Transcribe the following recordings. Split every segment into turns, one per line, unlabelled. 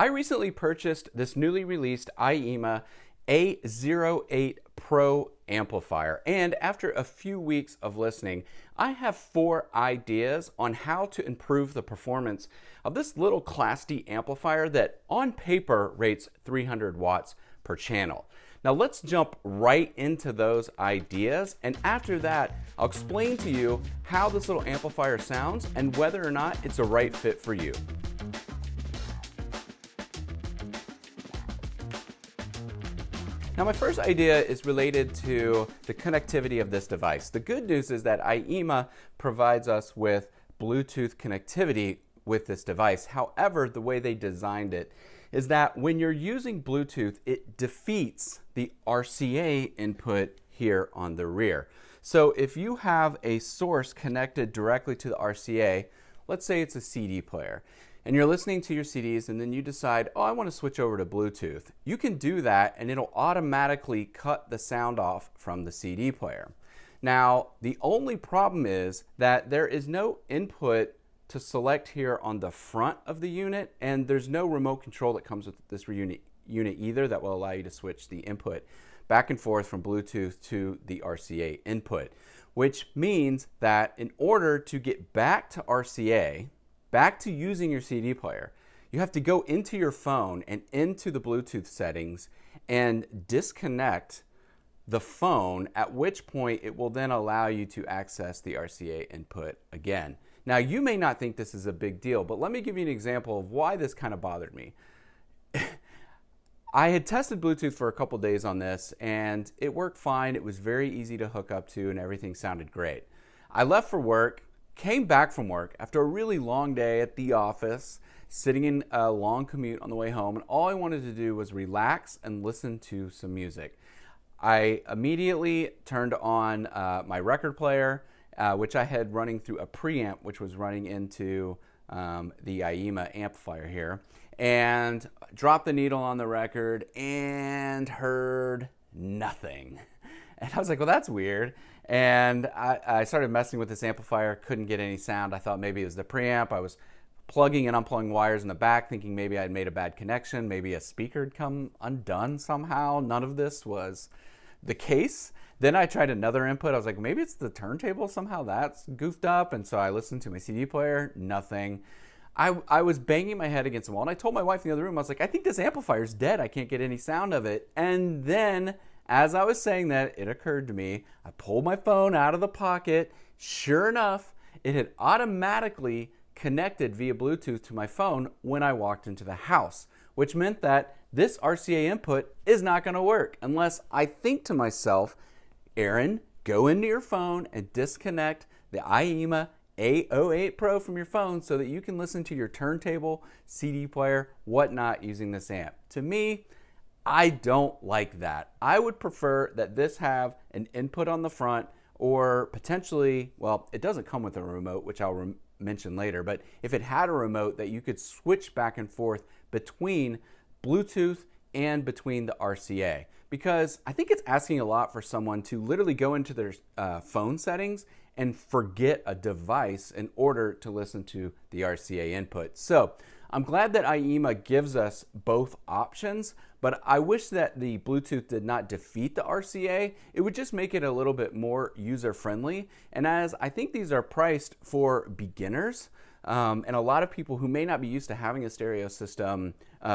I recently purchased this newly released Aiyima a08 Pro amplifier, and after a few weeks of listening, I have 4 ideas on how to improve the performance of this little Class D amplifier that on paper rates 300 watts per channel. Now let's jump right into those ideas, and after that I'll explain to you how this little amplifier sounds and whether or not it's a right fit for you. Now my first idea is related to the connectivity of this device. The good news is that Aiyima provides us with Bluetooth connectivity with this device. However, the way they designed it is that when you're using Bluetooth, it defeats the RCA input here on the rear. So if you have a source connected directly to the RCA, let's say it's a CD player, and you're listening to your CDs and then you decide, oh, I want to switch over to Bluetooth. You can do that and it'll automatically cut the sound off from the CD player. Now, the only problem is that there is no input to select here on the front of the unit, and there's no remote control that comes with this unit either that will allow you to switch the input back and forth from Bluetooth to the RCA input, which means that in order to get back to RCA, back to using your CD player, you have to go into your phone and into the Bluetooth settings and disconnect the phone, at which point it will then allow you to access the RCA input again. Now, you may not think this is a big deal, but let me give you an example of why this kind of bothered me. I had tested Bluetooth for a couple days on this and it worked fine. It was very easy to hook up to and everything sounded great. I left for work, came back from work after a really long day at the office, sitting in a long commute on the way home, and all I wanted to do was relax and listen to some music. I immediately turned on my record player, which I had running through a preamp, which was running into the Aiyima amplifier here, and dropped the needle on the record and heard nothing. And I was like, well, that's weird. And I started messing with this amplifier, couldn't get any sound. I thought maybe it was the preamp. I was plugging and unplugging wires in the back, thinking maybe I'd made a bad connection, maybe a speaker had come undone somehow. None of this was the case. Then I tried another input. I was like, maybe it's the turntable somehow that's goofed up. And so I listened to my CD player, nothing. I was banging my head against the wall, and I told my wife in the other room, I was like, I think this amplifier's dead. I can't get any sound of it. And then as I was saying that, it occurred to me, I pulled my phone out of the pocket. Sure enough, it had automatically connected via Bluetooth to my phone when I walked into the house, which meant that this RCA input is not going to work unless I think to myself, Aaron, go into your phone and disconnect the Aiyima a08 Pro from your phone so that you can listen to your turntable, CD player, whatnot using this amp. To me, I don't like that. I would prefer that this have an input on the front, or potentially, well, it doesn't come with a remote, which I'll mention later, but if it had a remote that you could switch back and forth between Bluetooth and between the RCA, because I think it's asking a lot for someone to literally go into their phone settings and forget a device in order to listen to the RCA input. So I'm glad that Aiyima gives us both options, but I wish that the Bluetooth did not defeat the RCA. It would just make it a little bit more user-friendly. And as I think these are priced for beginners, and a lot of people who may not be used to having a stereo system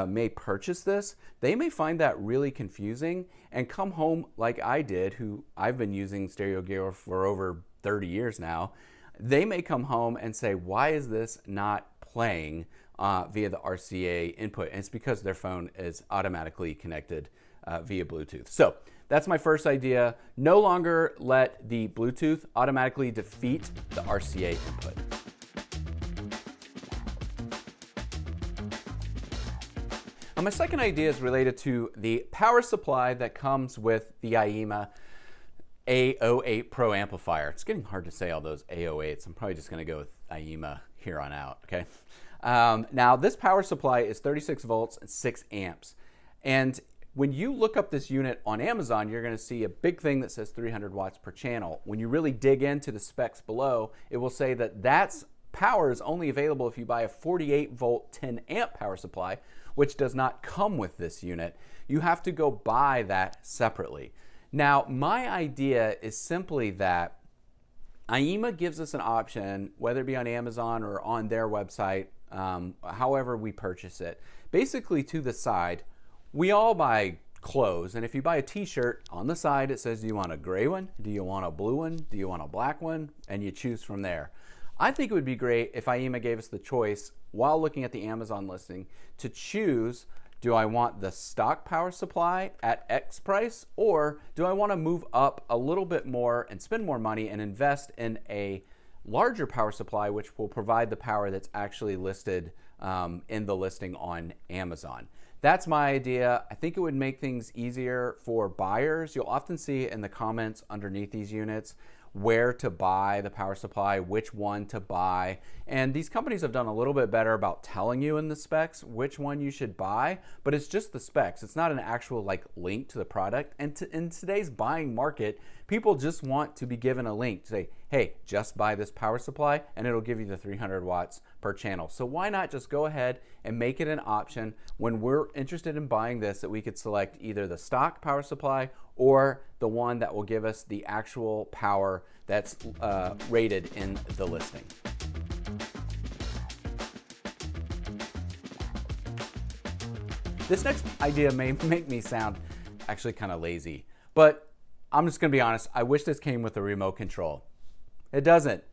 may purchase this, they may find that really confusing and come home like I did, who I've been using stereo gear for over 30 years now. They may come home and say, why is this not playing via the RCA input? And it's because their phone is automatically connected via Bluetooth. So that's my first idea. No longer let the Bluetooth automatically defeat the RCA input. My second idea is related to the power supply that comes with the Aiyima a08 Pro amplifier. It's getting hard to say all those a08s. I'm probably just going to go with Aiyima here on out, okay? Now, this power supply is 36 volts and 6 amps. And when you look up this unit on Amazon, you're going to see a big thing that says 300 watts per channel. When you really dig into the specs below, it will say that power is only available if you buy a 48 volt 10 amp power supply, which does not come with this unit. You have to go buy that separately. Now, my idea is simply that Aiyima gives us an option, whether it be on Amazon or on their website, however we purchase it. Basically, to the side, we all buy clothes, and if you buy a t-shirt, on the side it says, do you want a gray one? Do you want a blue one? Do you want a black one? And you choose from there. I think it would be great if Aiyima gave us the choice, while looking at the Amazon listing, to choose, do I want the stock power supply at X price, or do I want to move up a little bit more and spend more money and invest in a larger power supply, which will provide the power that's actually listed in the listing on Amazon. That's my idea. I think it would make things easier for buyers. You'll often see in the comments underneath these units where to buy the power supply, which one to buy. And these companies have done a little bit better about telling you in the specs which one you should buy, but it's just the specs. It's not an actual link to the product. And in today's buying market, people just want to be given a link to say, hey, just buy this power supply and it'll give you the 300 watts per channel. So why not just go ahead and make it an option when we're interested in buying this, that we could select either the stock power supply or the one that will give us the actual power that's rated in the listing. This next idea may make me sound actually kind of lazy, but I'm just gonna be honest, I wish this came with a remote control. It doesn't.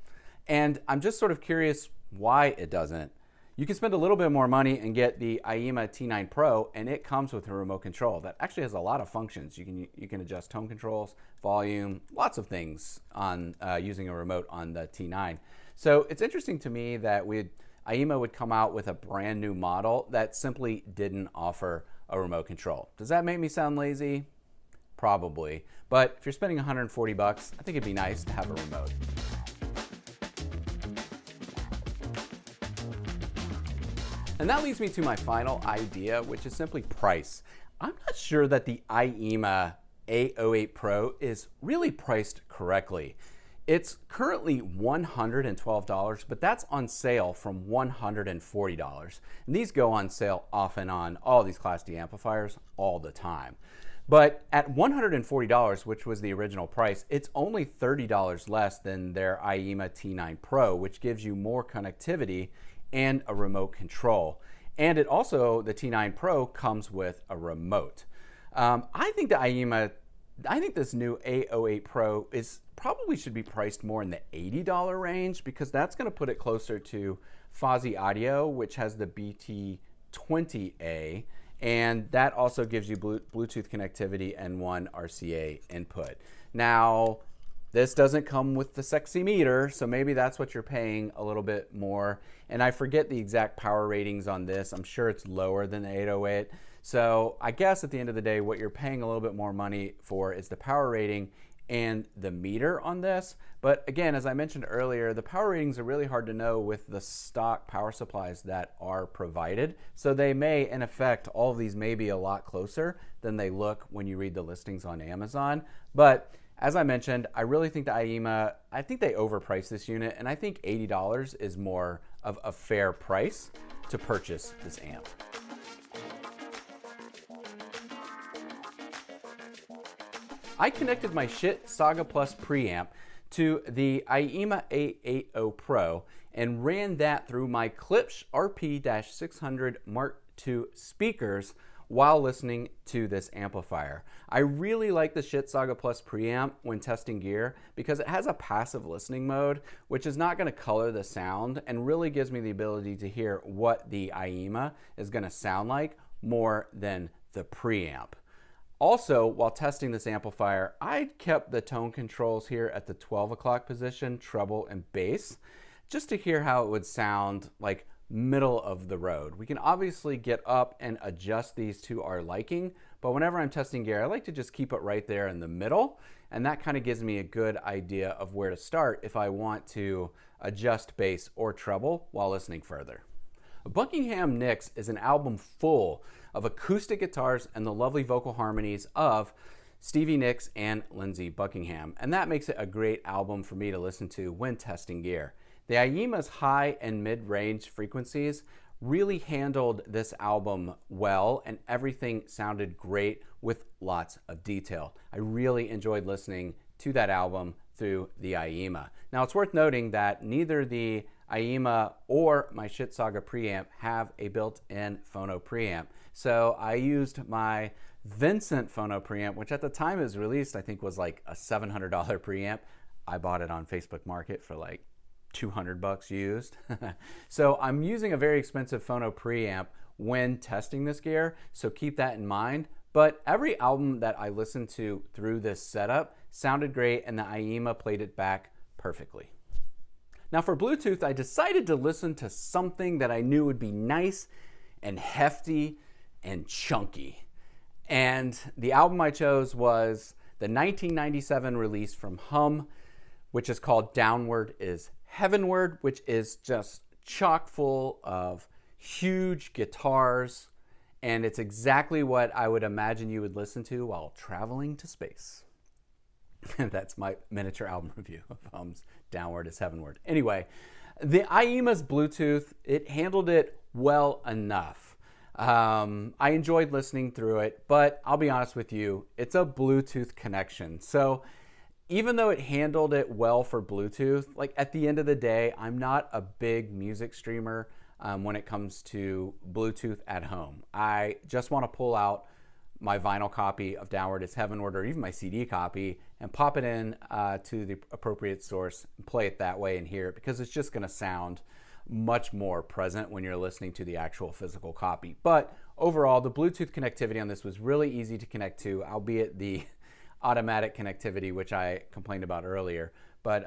And I'm just sort of curious why it doesn't. You can spend a little bit more money and get the Aiyima T9 Pro, and it comes with a remote control that actually has a lot of functions. You can adjust tone controls, volume, lots of things on using a remote on the T9. So it's interesting to me that Aiyima would come out with a brand new model that simply didn't offer a remote control. Does that make me sound lazy? Probably. But if you're spending 140 bucks, I think it'd be nice to have a remote. And that leads me to my final idea, which is simply price. I'm not sure that the Aiyima a08 Pro is really priced correctly. It's currently $112, but that's on sale from $140. And these go on sale off and on all these Class D amplifiers all the time. But at $140, which was the original price, it's only $30 less than their Aiyima T9 Pro, which gives you more connectivity and a remote control. And it also, the T9 Pro comes with a remote. I think this new a08 Pro probably should be priced more in the $80 range, because that's going to put it closer to Fozzy Audio, which has the BT20A, and that also gives you Bluetooth connectivity and one RCA input. Now, this doesn't come with the sexy meter, so maybe that's what you're paying a little bit more. And I forget the exact power ratings on this. I'm sure it's lower than the 808. So I guess at the end of the day, what you're paying a little bit more money for is the power rating and the meter on this. But again, as I mentioned earlier, the power ratings are really hard to know with the stock power supplies that are provided. So they may, in effect, all of these may be a lot closer than they look when you read the listings on Amazon. But as I mentioned, I really think the Aiyima, I think they overpriced this unit, and I think $80 is more of a fair price to purchase this amp. I connected my Schiit Saga Plus preamp to the Aiyima a08 Pro and ran that through my Klipsch RP-600 Mark II speakers while listening to this amplifier. I really like the Schiit Saga Plus preamp when testing gear because it has a passive listening mode, which is not going to color the sound and really gives me the ability to hear what the Aiyima is going to sound like more than the preamp. Also, while testing this amplifier, I kept the tone controls here at the 12 o'clock position, treble and bass, just to hear how it would sound like middle of the road. We can obviously get up and adjust these to our liking, but whenever I'm testing gear, I like to just keep it right there in the middle, and that kind of gives me a good idea of where to start if I want to adjust bass or treble while listening further. Buckingham Nicks is an album full of acoustic guitars and the lovely vocal harmonies of Stevie Nicks and Lindsey Buckingham, and that makes it a great album for me to listen to when testing gear. The Aiyyima's high and mid-range frequencies really handled this album well, and everything sounded great with lots of detail. I really enjoyed listening to that album through the Aiyima. Now, it's worth noting that neither the Aiyima or my Shit Saga preamp have a built-in phono preamp. So I used my Vincent phono preamp, which at the time it was released, I think was like a $700 preamp. I bought it on Facebook Market for like $200 used. So I'm using a very expensive phono preamp when testing this gear, so keep that in mind. But every album that I listened to through this setup sounded great, and the Aiyima played it back perfectly. Now for Bluetooth, I decided to listen to something that I knew would be nice and hefty and chunky. And the album I chose was the 1997 release from Hum, which is called Downward is Heavenward, which is just chock full of huge guitars, and it's exactly what I would imagine you would listen to while traveling to space. That's my miniature album review of Hum's Downward is Heavenward. Anyway, the Aiyyima's Bluetooth, it handled it well enough. I enjoyed listening through it, but I'll be honest with you, it's a Bluetooth connection. So even though it handled it well for Bluetooth, like at the end of the day, I'm not a big music streamer when it comes to Bluetooth at home. I just want to pull out my vinyl copy of Downward is Heavenward, or even my CD copy, and pop it in to the appropriate source and play it that way and hear it, because it's just going to sound much more present when you're listening to the actual physical copy. But overall, the Bluetooth connectivity on this was really easy to connect to, albeit the automatic connectivity, which I complained about earlier. But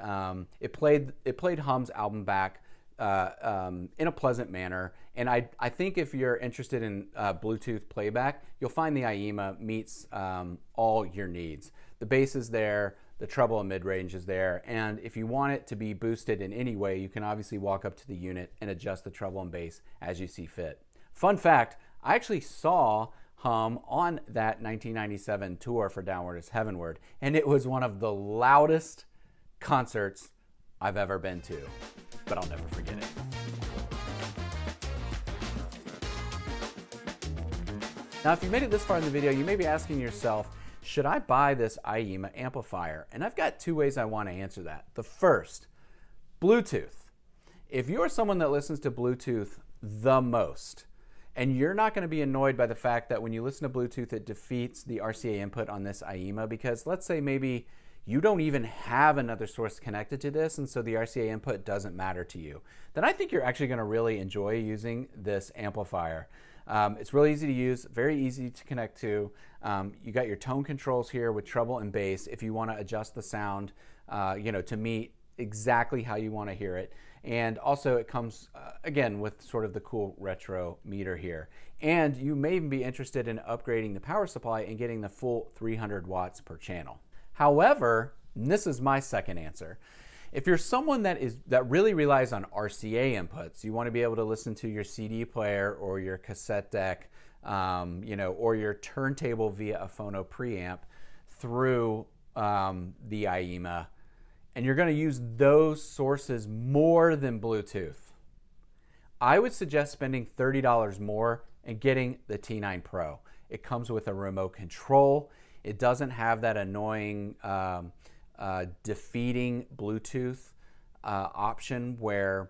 it played Hum's album back in a pleasant manner. And I think if you're interested in Bluetooth playback, you'll find the Aiyima meets all your needs. The bass is there, the treble and mid-range is there, and if you want it to be boosted in any way, you can obviously walk up to the unit and adjust the treble and bass as you see fit. Fun fact, I actually saw Hum on that 1997 tour for Downward is Heavenward, and it was one of the loudest concerts I've ever been to, but I'll never forget it. Now, if you made it this far in the video, you may be asking yourself, should I buy this Aiyima amplifier? And I've got two ways I want to answer that. The first, Bluetooth. If you're someone that listens to Bluetooth the most, and you're not going to be annoyed by the fact that when you listen to Bluetooth, it defeats the RCA input on this Aiyima, because let's say maybe you don't even have another source connected to this, and so the RCA input doesn't matter to you, then I think you're actually going to really enjoy using this amplifier. It's really easy to use, very easy to connect to. You got your tone controls here with treble and bass if you want to adjust the sound to meet exactly how you want to hear it. And also it comes, again, with sort of the cool retro meter here. And you may even be interested in upgrading the power supply and getting the full 300 watts per channel. However, and this is my second answer, if you're someone that really relies on RCA inputs, you want to be able to listen to your CD player or your cassette deck, or your turntable via a phono preamp through the Aiyima, and you're going to use those sources more than Bluetooth, I would suggest spending $30 more and getting the T9 Pro. It comes with a remote control. It doesn't have that annoying defeating Bluetooth option where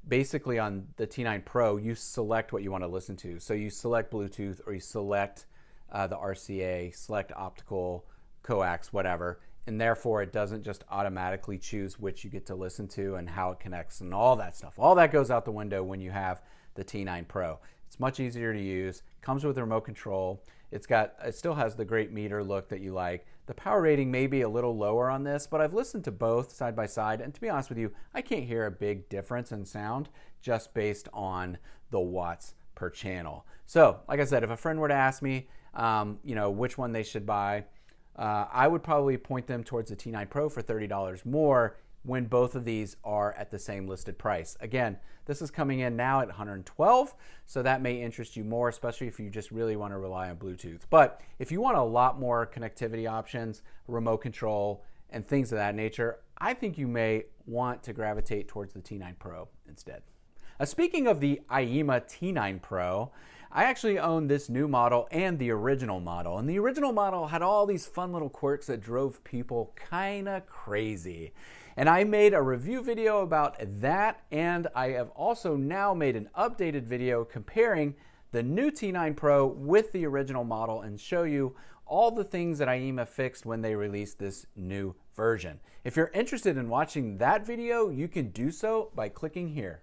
basically on the T9 Pro you select what you want to listen to. So you select Bluetooth, or you select the RCA, select optical, coax, whatever, and therefore it doesn't just automatically choose which you get to listen to and how it connects and all that stuff. All that goes out the window when you have the T9 Pro. It's much easier to use, comes with a remote control. It still has the great meter look that you like. The power rating may be a little lower on this, but I've listened to both side by side, and to be honest with you, I can't hear a big difference in sound just based on the watts per channel. So, like I said, if a friend were to ask me, which one they should buy, I would probably point them towards the T9 Pro for $30 more when both of these are at the same listed price. Again, this is coming in now at $112, so that may interest you more, especially if you just really want to rely on Bluetooth. But if you want a lot more connectivity options, remote control, and things of that nature, I think you may want to gravitate towards the T9 Pro instead. Speaking of the Aiyima T9 Pro, I actually own this new model and the original model. And the original model had all these fun little quirks that drove people kinda crazy. And I made a review video about that, and I have also now made an updated video comparing the new T9 Pro with the original model and show you all the things that Aiyima fixed when they released this new version. If you're interested in watching that video, you can do so by clicking here.